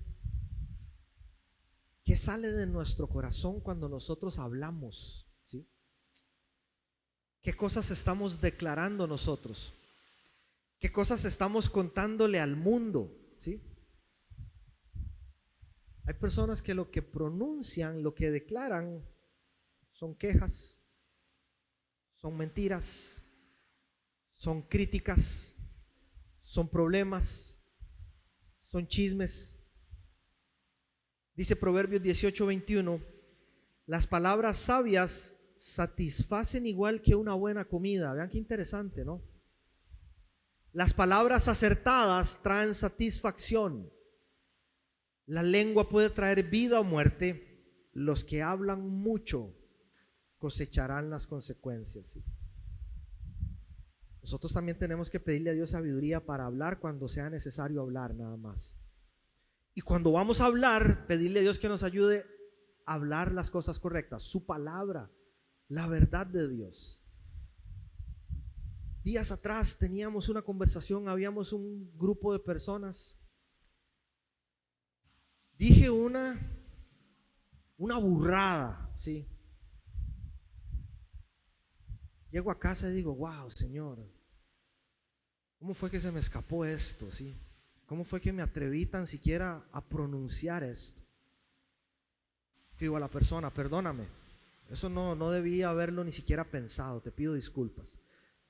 ¿qué sale de nuestro corazón cuando nosotros hablamos? ¿Sí? ¿Qué cosas estamos declarando nosotros? ¿Qué cosas estamos contándole al mundo? ¿Sí? Hay personas que lo que pronuncian, lo que declaran, son quejas, son mentiras, son críticas, son problemas, son chismes. Dice Proverbios 18:21: las palabras sabias satisfacen igual que una buena comida. Vean qué interesante, ¿no? Las palabras acertadas traen satisfacción. La lengua puede traer vida o muerte. Los que hablan mucho cosecharán las consecuencias, ¿sí? Nosotros también tenemos que pedirle a Dios sabiduría para hablar cuando sea necesario hablar, nada más. Y cuando vamos a hablar, pedirle a Dios que nos ayude a hablar las cosas correctas, su palabra, la verdad de Dios. Días atrás teníamos una conversación, habíamos un grupo de personas. Dije una burrada, ¿sí? Llego a casa y digo: wow, Señor, ¿cómo fue que se me escapó esto? ¿Sí? ¿Cómo fue que me atreví tan siquiera a pronunciar esto? Escribo a la persona: perdóname, eso no debía haberlo ni siquiera pensado, te pido disculpas.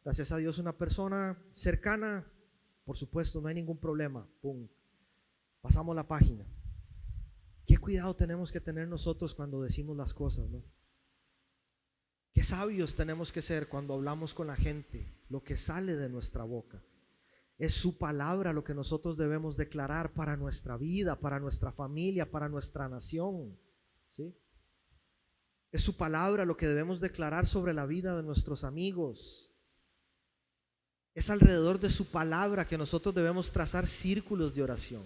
Gracias a Dios, una persona cercana, por supuesto, no hay ningún problema. Pum, pasamos la página. Qué cuidado tenemos que tener nosotros cuando decimos las cosas, ¿no? Qué sabios tenemos que ser cuando hablamos con la gente. Lo que sale de nuestra boca es su palabra, lo que nosotros debemos declarar para nuestra vida, para nuestra familia, para nuestra nación, ¿sí? Es su palabra lo que debemos declarar sobre la vida de nuestros amigos. Es alrededor de su palabra que nosotros debemos trazar círculos de oración.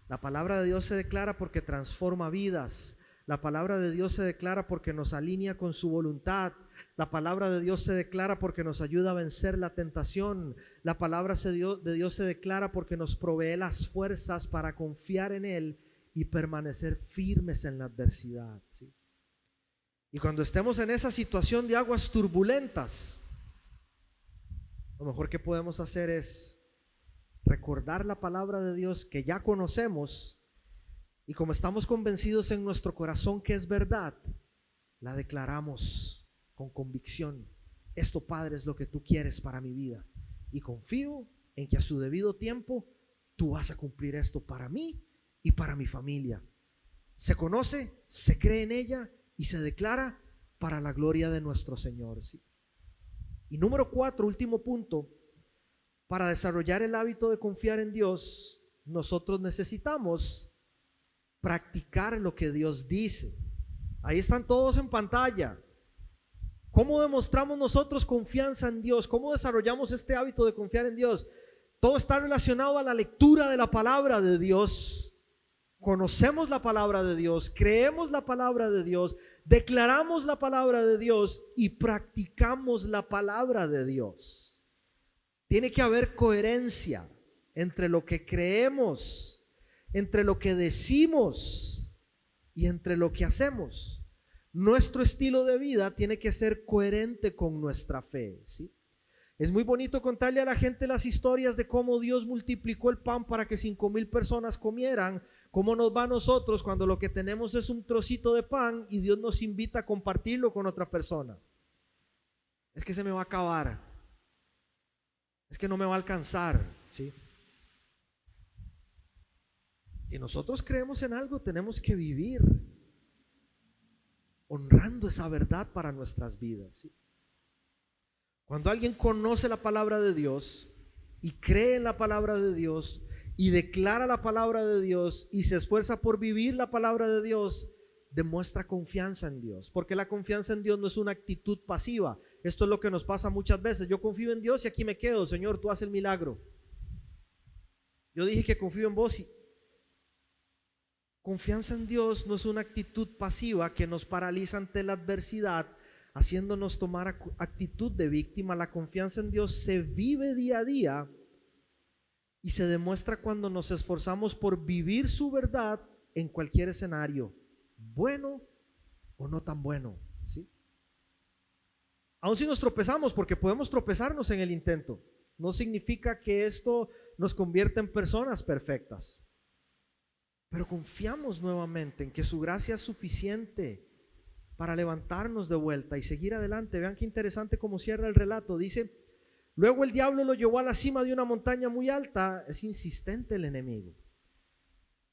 La palabra de Dios se declara porque transforma vidas. La palabra de Dios se declara porque nos alinea con su voluntad. La palabra de Dios se declara porque nos ayuda a vencer la tentación. La palabra de Dios se declara porque nos provee las fuerzas para confiar en Él y permanecer firmes en la adversidad, ¿sí? Y cuando estemos en esa situación de aguas turbulentas, lo mejor que podemos hacer es recordar la palabra de Dios que ya conocemos, y como estamos convencidos en nuestro corazón que es verdad, la declaramos con convicción. Esto, Padre, es lo que tú quieres para mi vida, y confío en que a su debido tiempo tú vas a cumplir esto para mí y para mi familia. Se conoce, se cree en ella y se declara para la gloria de nuestro Señor, ¿sí? Y número 4, último punto: para desarrollar el hábito de confiar en Dios, nosotros necesitamos practicar lo que Dios dice. Ahí están todos en pantalla. ¿Cómo demostramos nosotros confianza en Dios? ¿Cómo desarrollamos este hábito de confiar en Dios? Todo está relacionado a la lectura de la palabra de Dios. Conocemos la palabra de Dios, creemos la palabra de Dios, declaramos la palabra de Dios y practicamos la palabra de Dios. Tiene que haber coherencia entre lo que creemos, entre lo que decimos y entre lo que hacemos. Nuestro estilo de vida tiene que ser coherente con nuestra fe, ¿sí? Es muy bonito contarle a la gente las historias de cómo Dios multiplicó el pan para que 5,000 personas comieran. ¿Cómo nos va a nosotros cuando lo que tenemos es un trocito de pan y Dios nos invita a compartirlo con otra persona? Es que se me va a acabar, es que no me va a alcanzar, ¿sí? Si nosotros creemos en algo, tenemos que vivir honrando esa verdad para nuestras vidas, ¿sí? Cuando alguien conoce la palabra de Dios y cree en la palabra de Dios y declara la palabra de Dios y se esfuerza por vivir la palabra de Dios, demuestra confianza en Dios, porque la confianza en Dios no es una actitud pasiva. Esto es lo que nos pasa muchas veces: yo confío en Dios y aquí me quedo. Señor, tú haces el milagro. Yo dije que confío en vos. Y confianza en Dios no es una actitud pasiva que nos paraliza ante la adversidad, haciéndonos tomar actitud de víctima. La confianza en Dios se vive día a día y se demuestra cuando nos esforzamos por vivir su verdad en cualquier escenario, bueno o no tan bueno, ¿sí? Aun si nos tropezamos, porque podemos tropezarnos en el intento, no significa que esto nos convierta en personas perfectas, pero confiamos nuevamente en que su gracia es suficiente para levantarnos de vuelta y seguir adelante. Vean qué interesante cómo cierra el relato. Dice: luego el diablo lo llevó a la cima de una montaña muy alta. Es insistente el enemigo.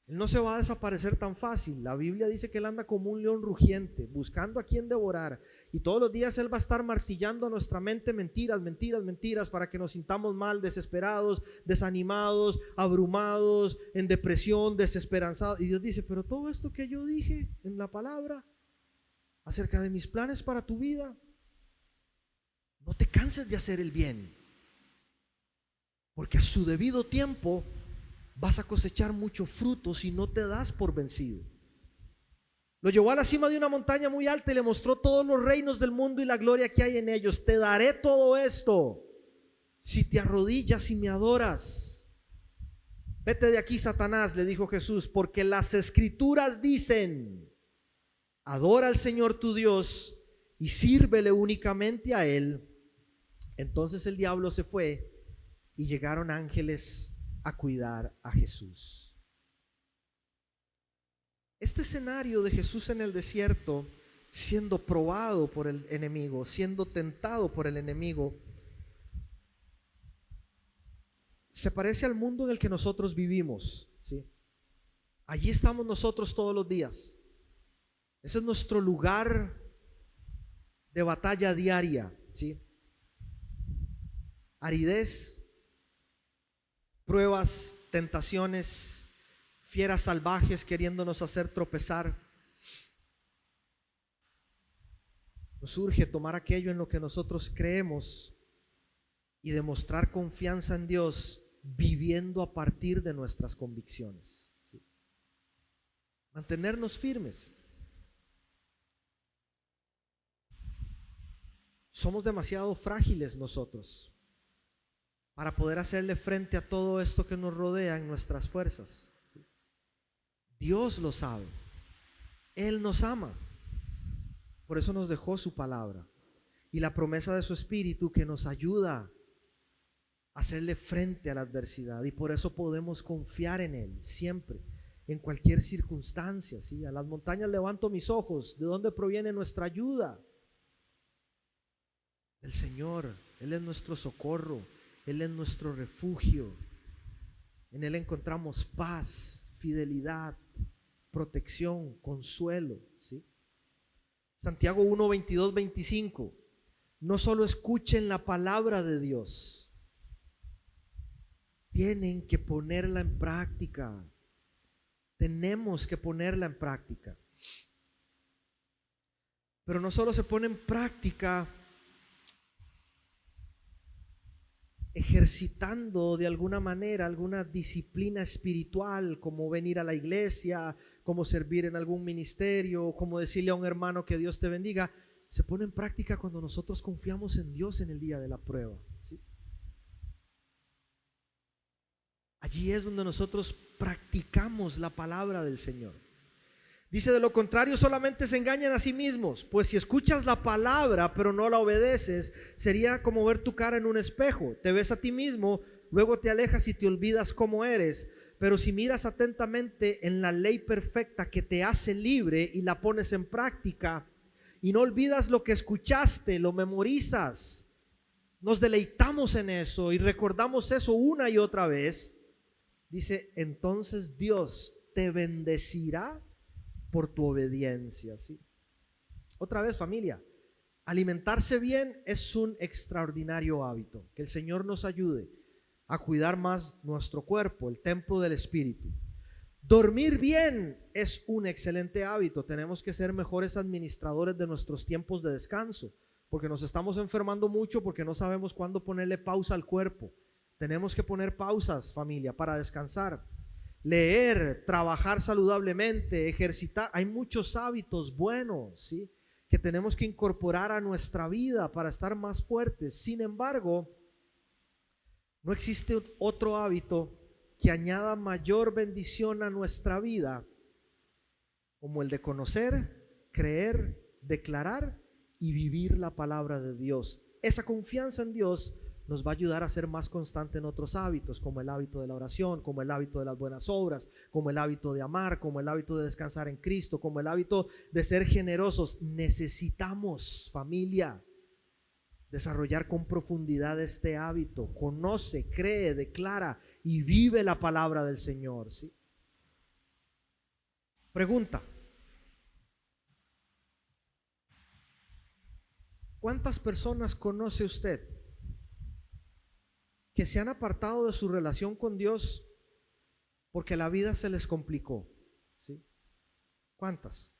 Él no se va a desaparecer tan fácil. La Biblia dice que él anda como un león rugiente, buscando a quien devorar. Y todos los días él va a estar martillando a nuestra mente mentiras, mentiras, mentiras, para que nos sintamos mal, desesperados, desanimados, abrumados, en depresión, desesperanzados. Y Dios dice: pero todo esto que yo dije en la palabra acerca de mis planes para tu vida, no te canses de hacer el bien, porque a su debido tiempo vas a cosechar mucho fruto si no te das por vencido. Lo llevó a la cima de una montaña muy alta y le mostró todos los reinos del mundo y la gloria que hay en ellos. Te daré todo esto si te arrodillas y me adoras. Vete de aquí, Satanás, le dijo Jesús, porque las escrituras dicen: adora al Señor tu Dios y sírvele únicamente a Él. Entonces el diablo se fue y llegaron ángeles a cuidar a Jesús. Este escenario de Jesús en el desierto, siendo probado por el enemigo, siendo tentado por el enemigo, se parece al mundo en el que nosotros vivimos, ¿sí? Allí estamos nosotros todos los días. Ese es nuestro lugar de batalla diaria, ¿sí? Aridez, pruebas, tentaciones, fieras salvajes queriéndonos hacer tropezar. Nos urge tomar aquello en lo que nosotros creemos y demostrar confianza en Dios viviendo a partir de nuestras convicciones, ¿sí? Mantenernos firmes. Somos demasiado frágiles nosotros para poder hacerle frente a todo esto que nos rodea en nuestras fuerzas. Dios lo sabe. Él nos ama. Por eso nos dejó su palabra y la promesa de su Espíritu que nos ayuda a hacerle frente a la adversidad, y por eso podemos confiar en Él siempre, en cualquier circunstancia, ¿sí? A las montañas levanto mis ojos. ¿De dónde proviene nuestra ayuda? Del Señor. Él es nuestro socorro, Él es nuestro refugio. En Él encontramos paz, fidelidad, protección, consuelo, ¿sí? Santiago 1, 22, 25. No solo escuchen la palabra de Dios, tienen que ponerla en práctica. Tenemos que ponerla en práctica. Pero no solo se pone en práctica ejercitando de alguna manera alguna disciplina espiritual, como venir a la iglesia, como servir en algún ministerio, como decirle a un hermano que Dios te bendiga. Se pone en práctica cuando nosotros confiamos en Dios en el día de la prueba, ¿sí? Allí es donde nosotros practicamos la palabra del Señor. Dice: de lo contrario solamente se engañan a sí mismos, pues si escuchas la palabra pero no la obedeces, sería como ver tu cara en un espejo. Te ves a ti mismo, luego te alejas y te olvidas cómo eres. Pero si miras atentamente en la ley perfecta que te hace libre y la pones en práctica, y no olvidas lo que escuchaste, lo memorizas, nos deleitamos en eso y recordamos eso una y otra vez, dice, entonces Dios te bendecirá por tu obediencia, ¿sí? Otra vez, familia, alimentarse bien es un extraordinario hábito. Que el Señor nos ayude a cuidar más nuestro cuerpo, el templo del Espíritu. Dormir bien es un excelente hábito. Tenemos que ser mejores administradores de nuestros tiempos de descanso, porque nos estamos enfermando mucho porque no sabemos cuándo ponerle pausa al cuerpo. Tenemos que poner pausas, familia, para descansar. Leer, trabajar saludablemente, ejercitar. Hay muchos hábitos buenos, ¿sí?, que tenemos que incorporar a nuestra vida para estar más fuertes. Sin embargo, no existe otro hábito que añada mayor bendición a nuestra vida como el de conocer, creer, declarar y vivir la palabra de Dios. Esa confianza en Dios nos va a ayudar a ser más constante en otros hábitos, como el hábito de la oración, como el hábito de las buenas obras, como el hábito de amar, como el hábito de descansar en Cristo, como el hábito de ser generosos. Necesitamos, familia, desarrollar con profundidad este hábito. Conoce, cree, declara y vive la palabra del Señor, ¿sí? Pregunta: ¿cuántas personas conoce usted que se han apartado de su relación con Dios porque la vida se les complicó? ¿Sí? ¿Cuántas?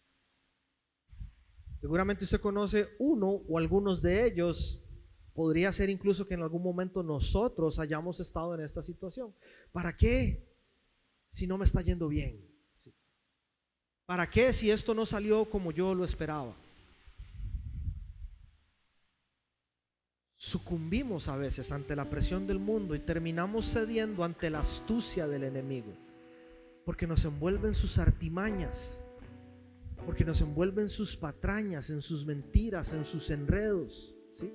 Seguramente usted conoce uno o algunos de ellos. Podría ser incluso que en algún momento nosotros hayamos estado en esta situación. ¿Para qué si no me está yendo bien? ¿Sí? ¿Para qué si esto no salió como yo lo esperaba? Sucumbimos a veces ante la presión del mundo y terminamos cediendo ante la astucia del enemigo, porque nos envuelven sus artimañas, porque nos envuelven sus patrañas, en sus mentiras, en sus enredos, ¿sí?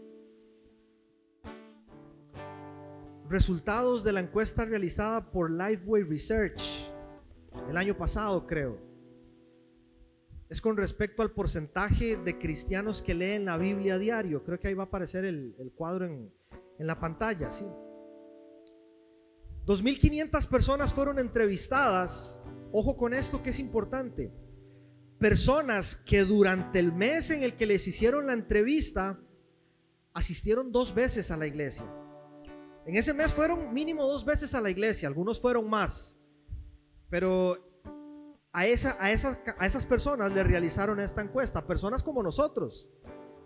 resultados de la encuesta realizada por Lifeway Research el año pasado, creo. Es con respecto al porcentaje de cristianos que leen la Biblia a diario. Creo que ahí va a aparecer el cuadro en la pantalla, ¿sí? 2.500 personas fueron entrevistadas. Ojo con esto que es importante. Personas que durante el mes en el que les hicieron la entrevista asistieron 2 veces a la iglesia. En ese mes fueron mínimo 2 veces a la iglesia, algunos fueron más. Pero a esas personas le realizaron esta encuesta. Personas como nosotros,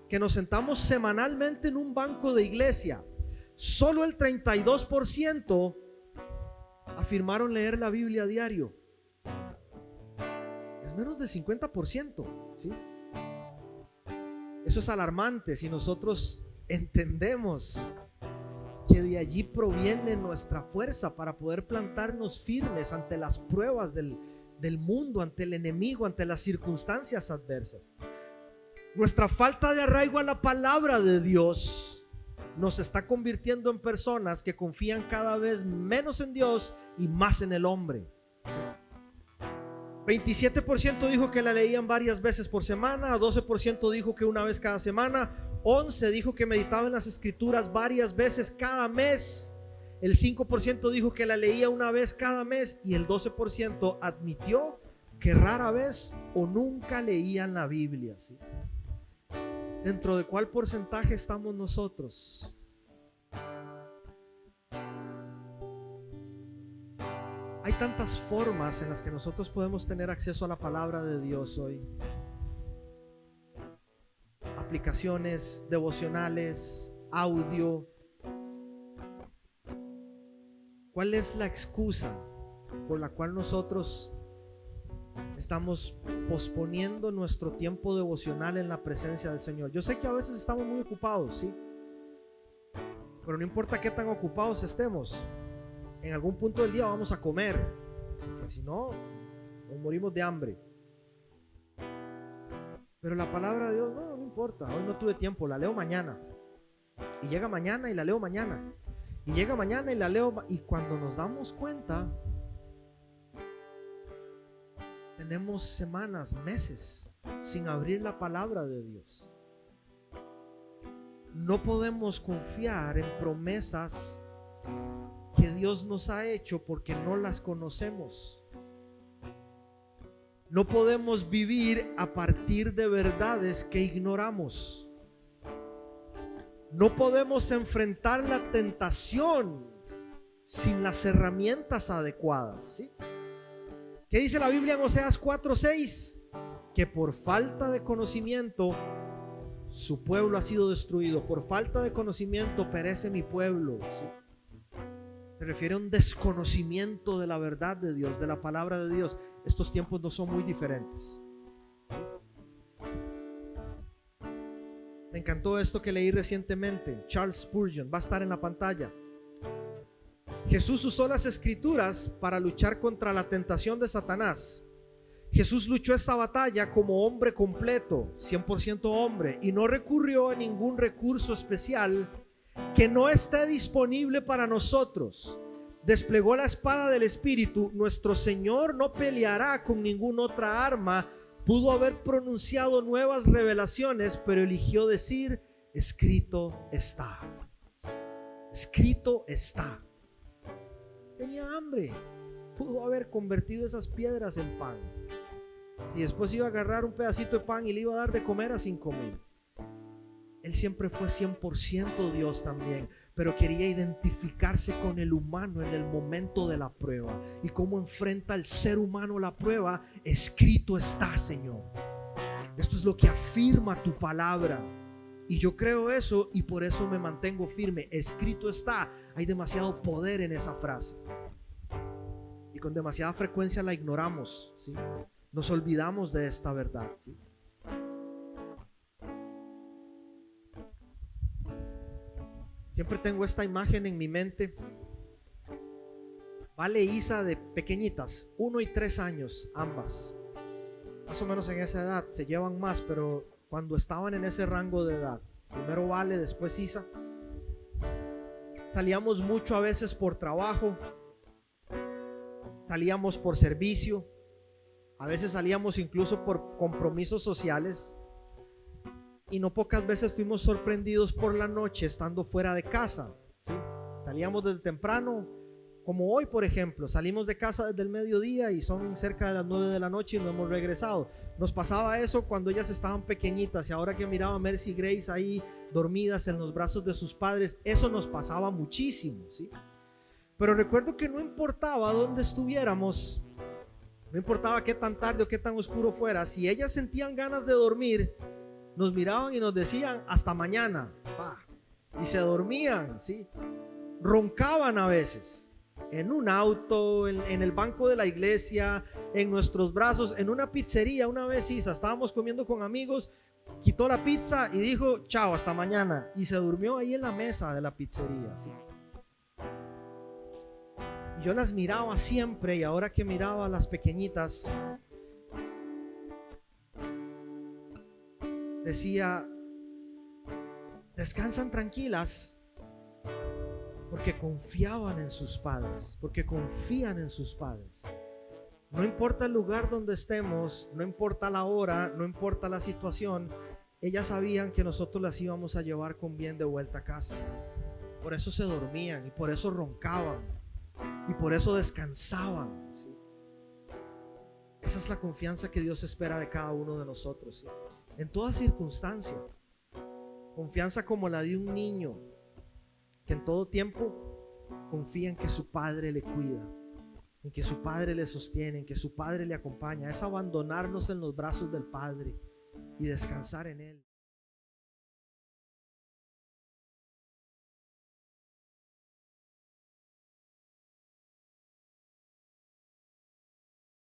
que nos sentamos semanalmente en un banco de iglesia. Solo el 32% afirmaron leer la Biblia a diario. Es menos del 50%, ¿sí? Eso es alarmante si nosotros entendemos que de allí proviene nuestra fuerza para poder plantarnos firmes ante las pruebas del mundo, ante el enemigo, ante las circunstancias adversas. Nuestra falta de arraigo a la palabra de Dios nos está convirtiendo en personas que confían cada vez menos en Dios y más en el hombre. 27% dijo que la leían varias veces por semana, 12% dijo que una vez cada semana, 11% dijo que meditaba en las escrituras varias veces cada mes, el 5% dijo que la leía una vez cada mes y el 12% admitió que rara vez o nunca leían la Biblia, ¿sí? ¿Dentro de cuál porcentaje estamos nosotros? Hay tantas formas en las que nosotros podemos tener acceso a la palabra de Dios hoy. Aplicaciones, devocionales, audio. ¿Cuál es la excusa por la cual nosotros estamos posponiendo nuestro tiempo devocional en la presencia del Señor? Yo sé que a veces estamos muy ocupados, sí, pero no importa qué tan ocupados estemos, en algún punto del día vamos a comer, porque si no, nos morimos de hambre. Pero la palabra de Dios, no importa, hoy no tuve tiempo, la leo mañana. Y llega mañana y la leo mañana. Y llega mañana y la leo. Y cuando nos damos cuenta, tenemos semanas, meses sin abrir la palabra de Dios. No podemos confiar en promesas que Dios nos ha hecho porque no las conocemos. No podemos vivir a partir de verdades que ignoramos. No podemos enfrentar la tentación sin las herramientas adecuadas, ¿sí? ¿Qué dice la Biblia en Oseas 4:6? Que por falta de conocimiento su pueblo ha sido destruido. Por falta de conocimiento perece mi pueblo, ¿sí? Se refiere a un desconocimiento de la verdad de Dios, de la palabra de Dios. Estos tiempos no son muy diferentes. Me encantó esto que leí recientemente. Charles Spurgeon, va a estar en la pantalla. Jesús usó las escrituras para luchar contra la tentación de Satanás. Jesús luchó esta batalla como hombre completo, 100% hombre, y no recurrió a ningún recurso especial que no esté disponible para nosotros. Desplegó la espada del Espíritu. Nuestro Señor no peleará con ninguna otra arma. Pudo haber pronunciado nuevas revelaciones, pero eligió decir: escrito está. Escrito está. Tenía hambre. Pudo haber convertido esas piedras en pan. Si después iba a agarrar un pedacito de pan y le iba a dar de comer a 5,000. Él siempre fue 100% Dios también, pero quería identificarse con el humano en el momento de la prueba. ¿Y cómo enfrenta el ser humano la prueba? Escrito está, Señor. Esto es lo que afirma tu palabra. Y yo creo eso y por eso me mantengo firme. Escrito está. Hay demasiado poder en esa frase. Y con demasiada frecuencia la ignoramos, ¿sí? Nos olvidamos de esta verdad, ¿sí? Siempre tengo esta imagen en mi mente. Vale, Isa de pequeñitas, 1 y 3 años, ambas. Más o menos en esa edad, se llevan más, pero cuando estaban en ese rango de edad, primero Vale, después Isa, Salíamos mucho a veces por trabajo, salíamos por servicio, a veces salíamos incluso por compromisos sociales, y no pocas veces fuimos sorprendidos por la noche estando fuera de casa, ¿sí? Salíamos desde temprano, como hoy por ejemplo, salimos de casa desde el mediodía y son cerca de las 9 de la noche y no hemos regresado. Nos pasaba eso cuando ellas estaban pequeñitas, y ahora que miraba a Mercy y Grace ahí dormidas en los brazos de sus padres, eso nos pasaba muchísimo, ¿sí? Pero recuerdo que no importaba dónde estuviéramos, no importaba qué tan tarde o qué tan oscuro fuera, si ellas sentían ganas de dormir, nos miraban y nos decían hasta mañana, pa, y se dormían, ¿sí? Roncaban a veces en un auto, en el banco de la iglesia, en nuestros brazos, en una pizzería. Una vez Isa, estábamos comiendo con amigos, quitó la pizza y dijo chao, hasta mañana, y se durmió ahí en la mesa de la pizzería, ¿sí? Yo las miraba siempre, y ahora que miraba a las pequeñitas, decía, descansan tranquilas, porque confiaban en sus padres, porque confían en sus padres. No importa el lugar donde estemos, no importa la hora, no importa la situación, ellas sabían que nosotros las íbamos a llevar con bien de vuelta a casa. Por eso se dormían, y por eso roncaban, y por eso descansaban, ¿sí? Esa es la confianza que Dios espera de cada uno de nosotros, ¿sí? En toda circunstancia. Confianza como la de un niño que en todo tiempo confía en que su padre le cuida, en que su padre le sostiene, en que su padre le acompaña. Es abandonarnos en los brazos del Padre y descansar en Él.